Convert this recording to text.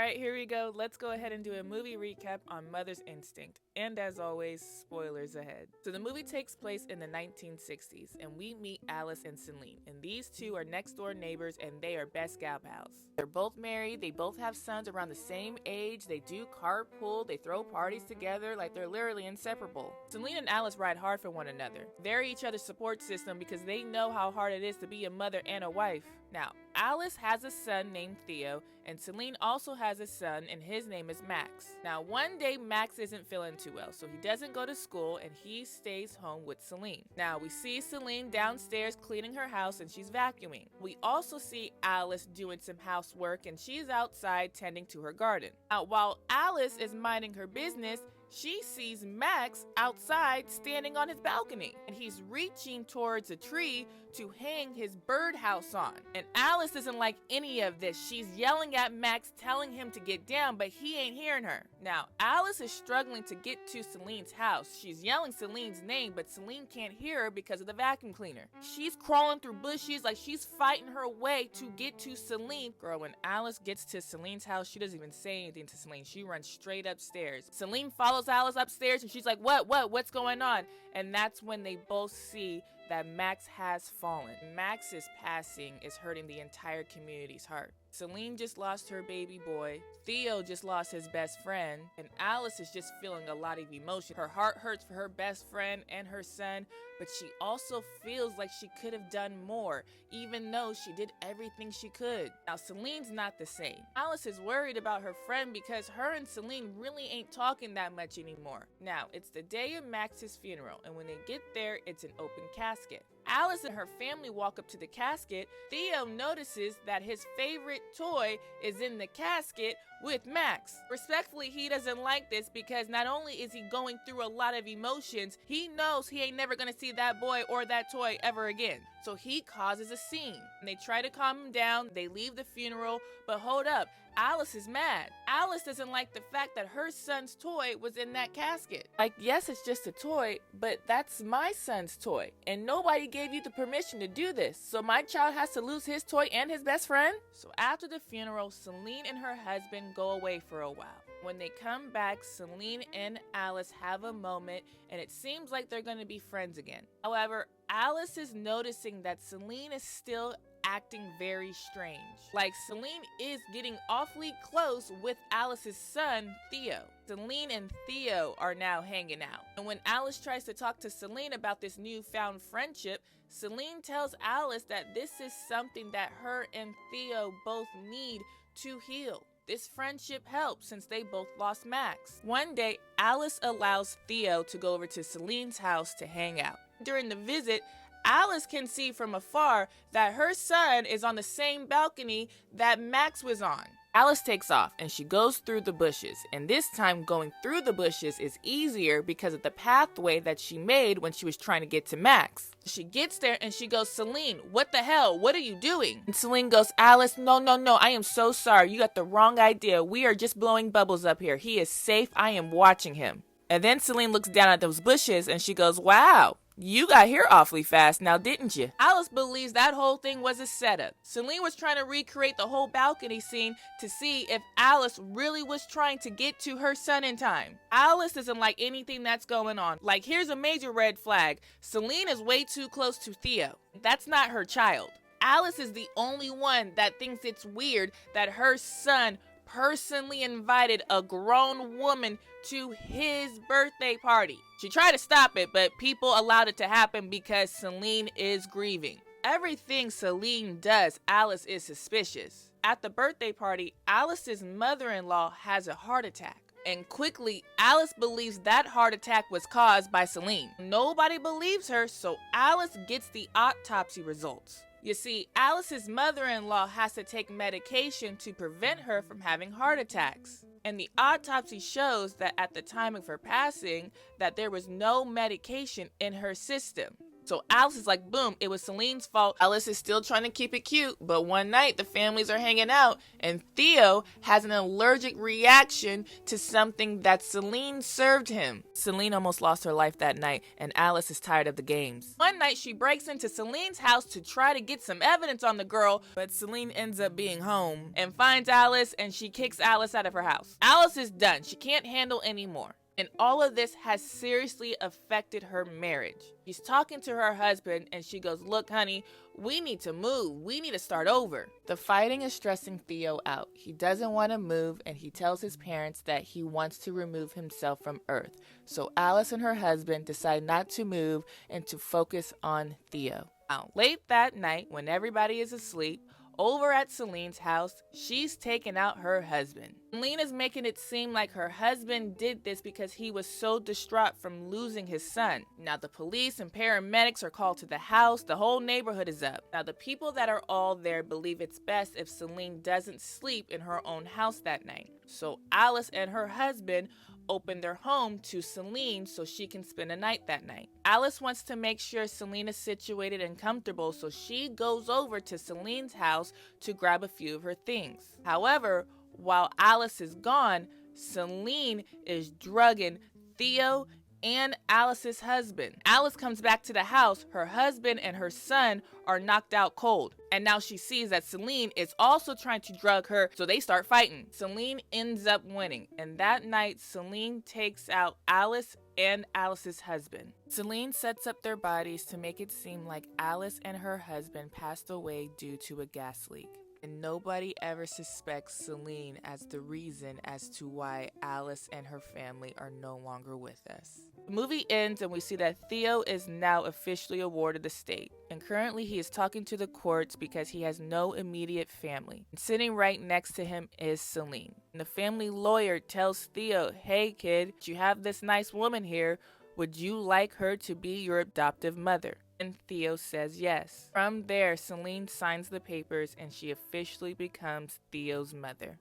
Alright, here we go. Let's go ahead and do a movie recap on Mother's Instinct. And as always, spoilers ahead. So the movie takes place in the 1960s, and we meet Alice and Celine. And these two are next door neighbors, and they are best gal pals. They're both married, they both have sons around the same age, they do carpool, they throw parties together, like they're literally inseparable. Celine and Alice ride hard for one another. They're each other's support system because they know how hard it is to be a mother and a wife. Now, Alice has a son named Theo, and Celine also has a son, and his name is Max. Now, one day Max isn't feeling too well, so he doesn't go to school, and he stays home with Celine. Now, we see Celine downstairs cleaning her house, and she's vacuuming. We also see Alice doing some housework, and she's outside tending to her garden. Now, while Alice is minding her business, she sees Max outside standing on his balcony, and he's reaching towards a tree to hang his birdhouse on. And Alice doesn't like any of this. She's yelling at Max, telling him to get down, but he ain't hearing her. Now, Alice is struggling to get to Celine's house. She's yelling Celine's name, but Celine can't hear her because of the vacuum cleaner. She's crawling through bushes like she's fighting her way to get to Celine. Girl, when Alice gets to Celine's house, she doesn't even say anything to Celine. She runs straight upstairs. Celine follows Alice upstairs, and she's like, what's going on? And that's when they both see that Max has fallen. Max's passing is hurting the entire community's heart. Celine just lost her baby boy, Theo just lost his best friend, and Alice is just feeling a lot of emotion. Her heart hurts for her best friend and her son, but she also feels like she could have done more, even though she did everything she could. Now, Celine's not the same. Alice is worried about her friend because her and Celine really ain't talking that much anymore. Now, it's the day of Max's funeral, and when they get there, it's an open casket. Alice and her family walk up to the casket. Theo notices that his favorite toy is in the casket with Max. Respectfully, he doesn't like this because not only is he going through a lot of emotions, he knows he ain't never gonna see that boy or that toy ever again. So he causes a scene. And they try to calm him down, they leave the funeral, but hold up, Alice is mad. Alice doesn't like the fact that her son's toy was in that casket. Like, yes, it's just a toy, but that's my son's toy, and nobody gave you the permission to do this, so my child has to lose his toy and his best friend? So after the funeral, Celine and her husband go away for a while. When they come back, Celine and Alice have a moment, and it seems like they're going to be friends again. However, Alice is noticing that Celine is still acting very strange. Like, Celine is getting awfully close with Alice's son, Theo. Celine and Theo are now hanging out. And when Alice tries to talk to Celine about this newfound friendship, Celine tells Alice that this is something that her and Theo both need to heal. This friendship helps since they both lost Max. One day, Alice allows Theo to go over to Celine's house to hang out. During the visit, Alice can see from afar that her son is on the same balcony that Max was on. Alice takes off and she goes through the bushes, and this time going through the bushes is easier because of the pathway that she made when she was trying to get to Max. She gets there and she goes, Celine, what the hell? What are you doing? And Celine goes, Alice, no, I am so sorry. You got the wrong idea. We are just blowing bubbles up here. He is safe. I am watching him. And then Celine looks down at those bushes and she goes, wow, you got here awfully fast now, didn't you? Alice believes that whole thing was a setup. Celine was trying to recreate the whole balcony scene to see if Alice really was trying to get to her son in time. Alice doesn't like anything that's going on. Like, here's a major red flag. Celine is way too close to Theo. That's not her child. Alice is the only one that thinks it's weird that her son personally invited a grown woman to his birthday party. She tried to stop it, but people allowed it to happen because Celine is grieving. Everything Celine does, Alice is suspicious. At the birthday party, Alice's mother-in-law has a heart attack. And quickly, Alice believes that heart attack was caused by Celine. Nobody believes her, so Alice gets the autopsy results. You see, Alice's mother-in-law has to take medication to prevent her from having heart attacks. And the autopsy shows that at the time of her passing, that there was no medication in her system. So Alice is like, boom, it was Celine's fault. Alice is still trying to keep it cute, but one night the families are hanging out and Theo has an allergic reaction to something that Celine served him. Celine almost lost her life that night and Alice is tired of the games. One night she breaks into Celine's house to try to get some evidence on the girl, but Celine ends up being home and finds Alice and she kicks Alice out of her house. Alice is done. She can't handle anymore. And all of this has seriously affected her marriage. She's talking to her husband and she goes, look, honey, we need to move. We need to start over. The fighting is stressing Theo out. He doesn't want to move and he tells his parents that he wants to remove himself from Earth. So Alice and her husband decide not to move and to focus on Theo. Now, late that night, when everybody is asleep, over at Celine's house, she's taking out her husband. Celine is making it seem like her husband did this because he was so distraught from losing his son. Now the police and paramedics are called to the house. The whole neighborhood is up. Now the people that are all there believe it's best if Celine doesn't sleep in her own house that night. So Alice and her husband open their home to Celine so she can spend a night that night. Alice wants to make sure Celine is situated and comfortable, so she goes over to Celine's house to grab a few of her things. However, while Alice is gone, Celine is drugging Theo and Alice's husband. Alice comes back to the house. Her husband and her son are knocked out cold. And now she sees that Celine is also trying to drug her, so they start fighting. Celine ends up winning. And that night, Celine takes out Alice and Alice's husband. Celine sets up their bodies to make it seem like Alice and her husband passed away due to a gas leak. And nobody ever suspects Celine as the reason as to why Alice and her family are no longer with us. The movie ends and we see that Theo is now officially awarded the state. And currently he is talking to the courts because he has no immediate family. And sitting right next to him is Celine. And the family lawyer tells Theo, hey kid, you have this nice woman here. Would you like her to be your adoptive mother? And Theo says yes. From there, Celine signs the papers and she officially becomes Theo's mother.